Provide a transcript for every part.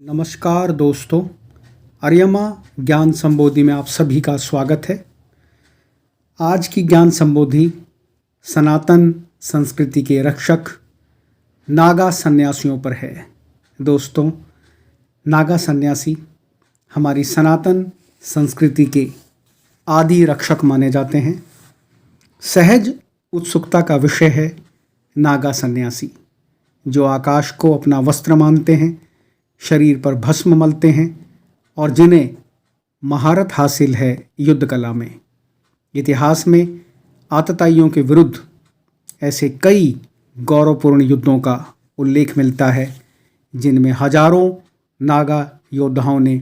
नमस्कार दोस्तों, आर्यमा ज्ञान संबोधि में आप सभी का स्वागत है। आज की ज्ञान संबोधि सनातन संस्कृति के रक्षक नागा सन्यासियों पर है। दोस्तों, नागा सन्यासी हमारी सनातन संस्कृति के आदि रक्षक माने जाते हैं। सहज उत्सुकता का विषय है नागा सन्यासी, जो आकाश को अपना वस्त्र मानते हैं, शरीर पर भस्म मलते हैं और जिन्हें महारत हासिल है युद्ध कला में। इतिहास में आतताइयों के विरुद्ध ऐसे कई गौरवपूर्ण युद्धों का उल्लेख मिलता है, जिनमें हजारों नागा योद्धाओं ने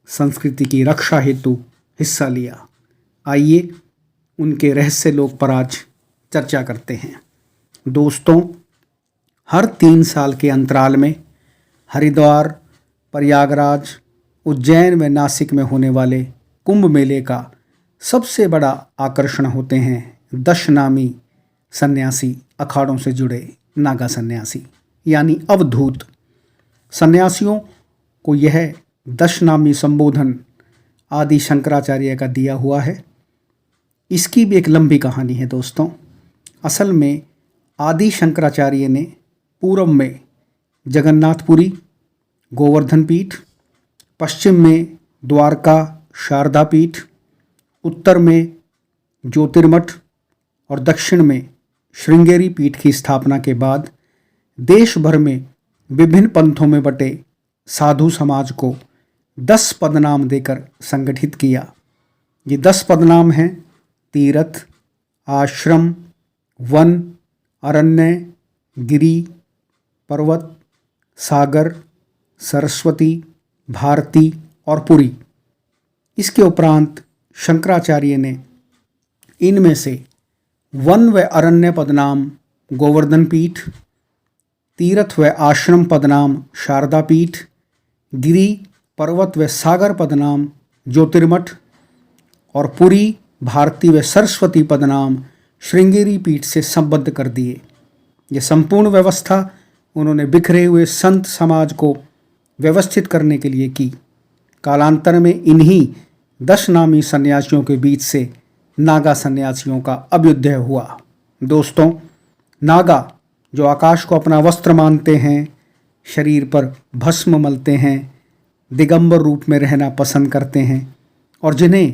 संस्कृति की रक्षा हेतु हिस्सा लिया। आइए उनके रहस्य लोक पर आज चर्चा करते हैं। दोस्तों, हर 3 साल के अंतराल में हरिद्वार, प्रयागराज, उज्जैन व नासिक में होने वाले कुंभ मेले का सबसे बड़ा आकर्षण होते हैं 10 नामी सन्यासी अखाड़ों से जुड़े नागा सन्यासी, यानी अवधूत। सन्यासियों को यह 10 नामी संबोधन आदि शंकराचार्य का दिया हुआ है। इसकी भी एक लंबी कहानी है दोस्तों। असल में आदि शंकराचार्य ने पूर्व में जगन्नाथपुरी, गोवर्धन पीठ, पश्चिम में द्वारका शारदा पीठ, उत्तर में ज्योतिर्मठ और दक्षिण में श्रृंगेरी पीठ की स्थापना के बाद देश भर में विभिन्न पंथों में बटे साधु समाज को 10 पदनाम देकर संगठित किया। ये 10 पदनाम हैं: तीर्थ, आश्रम, वन, अरण्य, गिरि, पर्वत, सागर, सरस्वती, भारती और पुरी। इसके उपरांत शंकराचार्य ने इनमें से वन व अरण्य पदनाम गोवर्धन पीठ, तीर्थ व आश्रम पदनाम शारदा पीठ, गिरि, पर्वत व सागर पदनाम ज्योतिर्मठ और पुरी, भारती व सरस्वती पदनाम श्रृंगेरी पीठ से संबद्ध कर दिए। ये संपूर्ण व्यवस्था उन्होंने बिखरे हुए संत समाज को व्यवस्थित करने के लिए की। कालांतर में इन्हीं 10 नामी सन्यासियों के बीच से नागा सन्यासियों का अभ्युदय हुआ। दोस्तों, नागा जो आकाश को अपना वस्त्र मानते हैं, शरीर पर भस्म मलते हैं, दिगंबर रूप में रहना पसंद करते हैं और जिन्हें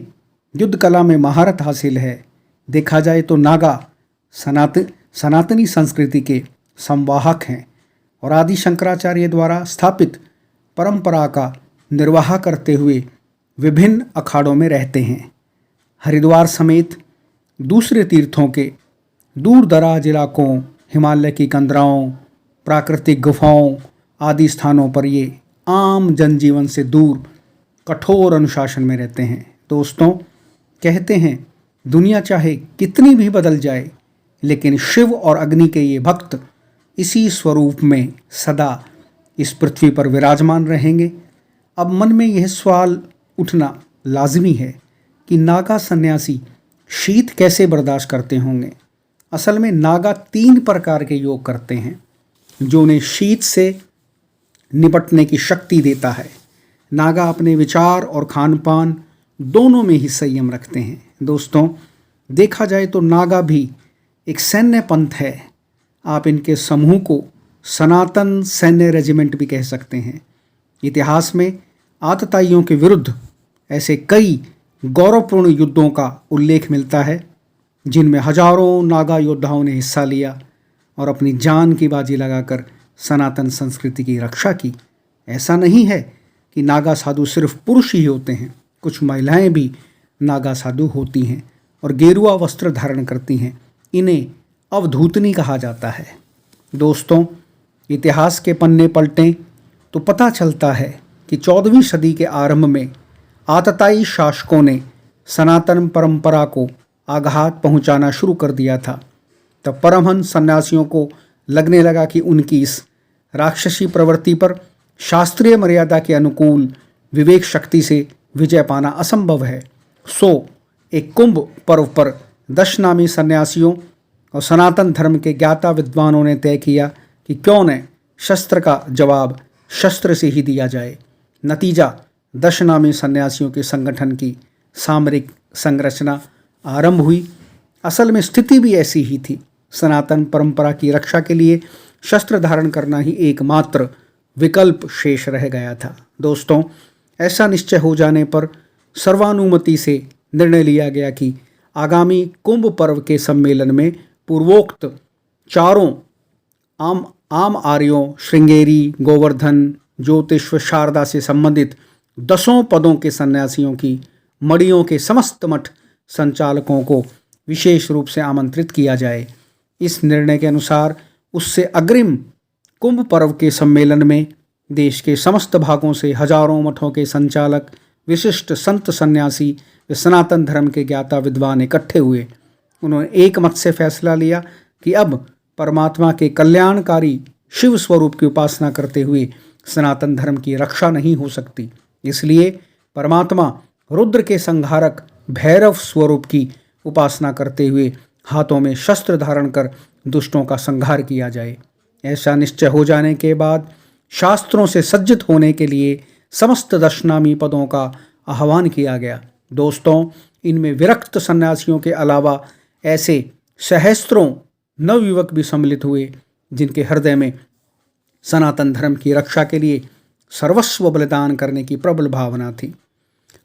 युद्ध कला में महारत हासिल है, देखा जाए तो नागा सनातनी संस्कृति के संवाहक हैं और आदि शंकराचार्य द्वारा स्थापित परंपरा का निर्वाह करते हुए विभिन्न अखाड़ों में रहते हैं। हरिद्वार समेत दूसरे तीर्थों के दूर दराज इलाकों, हिमालय की कंदराओं, प्राकृतिक गुफाओं आदि स्थानों पर ये आम जनजीवन से दूर कठोर अनुशासन में रहते हैं। दोस्तों, कहते हैं दुनिया चाहे कितनी भी बदल जाए, लेकिन शिव और अग्नि के ये भक्त इसी स्वरूप में सदा इस पृथ्वी पर विराजमान रहेंगे। अब मन में यह सवाल उठना लाजमी है कि नागा सन्यासी शीत कैसे बर्दाश्त करते होंगे। असल में नागा 3 प्रकार के योग करते हैं जो उन्हें शीत से निपटने की शक्ति देता है। नागा अपने विचार और खान पान दोनों में ही संयम रखते हैं। दोस्तों, देखा जाए तो नागा भी एक सैन्य पंथ है। आप इनके समूह को सनातन सैन्य रेजिमेंट भी कह सकते हैं। इतिहास में आतताइयों के विरुद्ध ऐसे कई गौरवपूर्ण युद्धों का उल्लेख मिलता है, जिनमें हजारों नागा योद्धाओं ने हिस्सा लिया और अपनी जान की बाजी लगाकर सनातन संस्कृति की रक्षा की। ऐसा नहीं है कि नागा साधु सिर्फ पुरुष ही होते हैं, कुछ महिलाएं भी नागा साधु होती हैं और गेरुआ वस्त्र धारण करती हैं। इन्हें अवधूतनी कहा जाता है। दोस्तों, इतिहास के पन्ने पलटें तो पता चलता है कि 14वीं सदी के आरंभ में आतताई शासकों ने सनातन परंपरा को आघात पहुंचाना शुरू कर दिया था। तब परमहंस सन्यासियों को लगने लगा कि उनकी इस राक्षसी प्रवृत्ति पर शास्त्रीय मर्यादा के अनुकूल विवेक शक्ति से विजय पाना असंभव है। सो एक कुंभ पर्व पर 10 नामी सन्यासियों और सनातन धर्म के ज्ञाता विद्वानों ने तय किया कि क्यों न शस्त्र का जवाब शस्त्र से ही दिया जाए। नतीजा, 10 नामी सन्यासियों के संगठन की सामरिक संरचना आरंभ हुई। असल में स्थिति भी ऐसी ही थी। सनातन परंपरा की रक्षा के लिए शस्त्र धारण करना ही एकमात्र विकल्प शेष रह गया था। दोस्तों, ऐसा निश्चय हो जाने पर सर्वानुमति से निर्णय लिया गया कि आगामी कुंभ पर्व के सम्मेलन में पूर्वोक्त चारों आम आर्यों, श्रृंगेरी, गोवर्धन, ज्योतिष व शारदा से संबंधित 10 पदों के सन्यासियों की मड़ियों के समस्त मठ संचालकों को विशेष रूप से आमंत्रित किया जाए। इस निर्णय के अनुसार उससे अग्रिम कुंभ पर्व के सम्मेलन में देश के समस्त भागों से हजारों मठों के संचालक, विशिष्ट संत, सन्यासी व सनातन धर्म के ज्ञाता विद्वान इकट्ठे हुए। उन्होंने एक मत से फैसला लिया कि अब परमात्मा के कल्याणकारी शिव स्वरूप की उपासना करते हुए सनातन धर्म की रक्षा नहीं हो सकती। इसलिए परमात्मा रुद्र के संहारक भैरव स्वरूप की उपासना करते हुए हाथों में शस्त्र धारण कर दुष्टों का संहार किया जाए। ऐसा निश्चय हो जाने के बाद शास्त्रों से सज्जित होने के लिए समस्त 10 नामी पदों का आह्वान किया गया। दोस्तों, इनमें विरक्त सन्यासियों के अलावा ऐसे सहस्त्रों नवयुवक भी सम्मिलित हुए जिनके हृदय में सनातन धर्म की रक्षा के लिए सर्वस्व बलिदान करने की प्रबल भावना थी।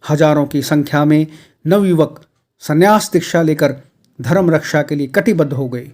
हजारों की संख्या में नवयुवक संन्यास दीक्षा लेकर धर्म रक्षा के लिए कटिबद्ध हो गए।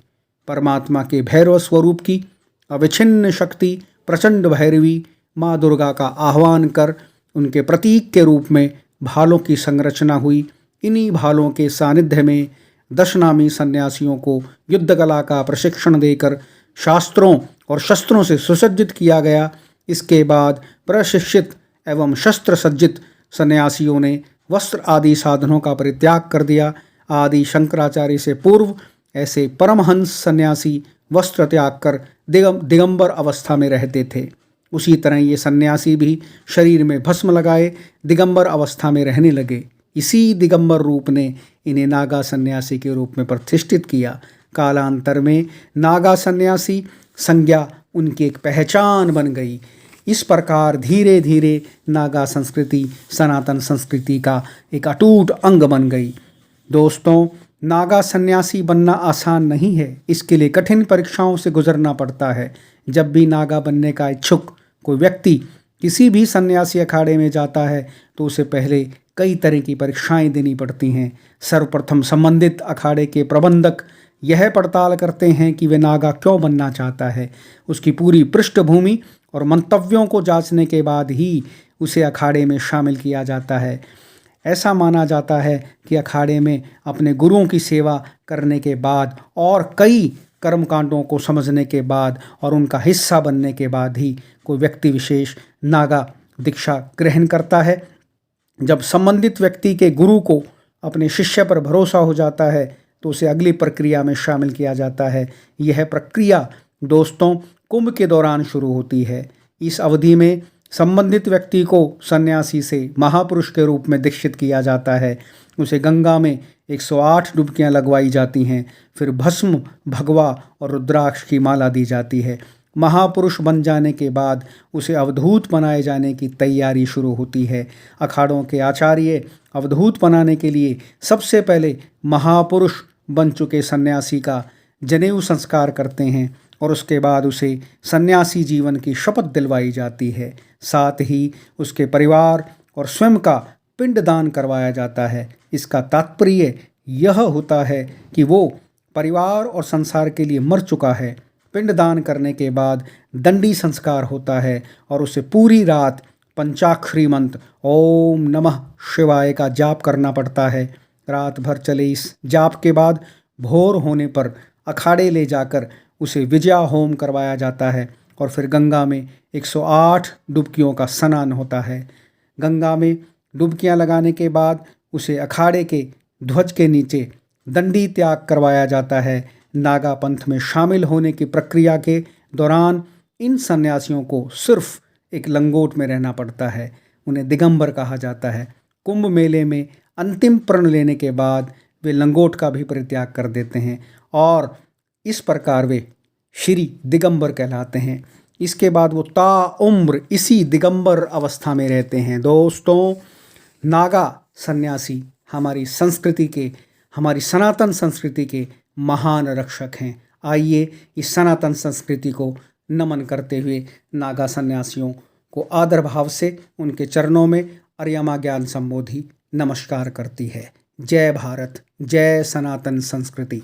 परमात्मा के भैरव स्वरूप की अविच्छिन्न शक्ति प्रचंड भैरवी माँ दुर्गा का आह्वान कर उनके प्रतीक के रूप में भालों की संरचना हुई। इन्हीं भालों के सानिध्य में 10 नामी सन्यासियों को युद्ध कला का प्रशिक्षण देकर शास्त्रों और शस्त्रों से सुसज्जित किया गया। इसके बाद प्रशिक्षित एवं शस्त्र सज्जित सन्यासियों ने वस्त्र आदि साधनों का परित्याग कर दिया। आदि शंकराचार्य से पूर्व ऐसे परमहंस सन्यासी वस्त्र त्याग कर दिगंबर अवस्था में रहते थे। उसी तरह ये सन्यासी भी शरीर में भस्म लगाए दिगंबर अवस्था में रहने लगे। इसी दिगंबर रूप ने इन्हें नागा सन्यासी के रूप में प्रतिष्ठित किया। कालांतर में नागा सन्यासी संज्ञा उनकी एक पहचान बन गई। इस प्रकार धीरे धीरे नागा संस्कृति सनातन संस्कृति का एक अटूट अंग बन गई। दोस्तों, नागा सन्यासी बनना आसान नहीं है। इसके लिए कठिन परीक्षाओं से गुजरना पड़ता है। जब भी नागा बनने का इच्छुक कोई व्यक्ति किसी भी सन्यासी अखाड़े में जाता है तो उसे पहले कई तरह की परीक्षाएं देनी पड़ती हैं। सर्वप्रथम संबंधित अखाड़े के प्रबंधक यह पड़ताल करते हैं कि वह नागा क्यों बनना चाहता है। उसकी पूरी पृष्ठभूमि और मंतव्यों को जांचने के बाद ही उसे अखाड़े में शामिल किया जाता है। ऐसा माना जाता है कि अखाड़े में अपने गुरुओं की सेवा करने के बाद और कई कर्मकांडों को समझने के बाद और उनका हिस्सा बनने के बाद ही कोई व्यक्ति विशेष नागा दीक्षा ग्रहण करता है। जब संबंधित व्यक्ति के गुरु को अपने शिष्य पर भरोसा हो जाता है तो उसे अगली प्रक्रिया में शामिल किया जाता है। यह प्रक्रिया दोस्तों कुंभ के दौरान शुरू होती है। इस अवधि में संबंधित व्यक्ति को सन्यासी से महापुरुष के रूप में दीक्षित किया जाता है। उसे गंगा में 108 डुबकियां लगवाई जाती हैं। फिर भस्म, भगवा और रुद्राक्ष की माला दी जाती है। महापुरुष बन जाने के बाद उसे अवधूत बनाए जाने की तैयारी शुरू होती है। अखाड़ों के आचार्य अवधूत बनाने के लिए सबसे पहले महापुरुष बन चुके सन्यासी का जनेऊ संस्कार करते हैं और उसके बाद उसे सन्यासी जीवन की शपथ दिलवाई जाती है। साथ ही उसके परिवार और स्वयं का पिंडदान करवाया जाता है। इसका तात्पर्य यह होता है कि वो परिवार और संसार के लिए मर चुका है। पिंडदान करने के बाद दंडी संस्कार होता है और उसे पूरी रात पंचाक्षरी मंत्र ओम नमः शिवाय का जाप करना पड़ता है। रात भर चले इस जाप के बाद भोर होने पर अखाड़े ले जाकर उसे विजया होम करवाया जाता है और फिर गंगा में 108 डुबकियों का स्नान होता है। गंगा में डुबकियां लगाने के बाद उसे अखाड़े के ध्वज के नीचे दंडी त्याग करवाया जाता है। नागा पंथ में शामिल होने की प्रक्रिया के दौरान इन सन्यासियों को सिर्फ एक लंगोट में रहना पड़ता है। उन्हें दिगंबर कहा जाता है। कुंभ मेले में अंतिम प्रण लेने के बाद वे लंगोट का भी परित्याग कर देते हैं और इस प्रकार वे श्री दिगंबर कहलाते हैं। इसके बाद वो ताउम्र इसी दिगंबर अवस्था में रहते हैं। दोस्तों, नागा सन्यासी हमारी संस्कृति के, हमारी सनातन संस्कृति के महान रक्षक हैं। आइए इस सनातन संस्कृति को नमन करते हुए नागा सन्यासियों को आदर भाव से उनके चरणों में अर्यमा ज्ञान संबोधि नमस्कार करती है। जय भारत, जय सनातन संस्कृति।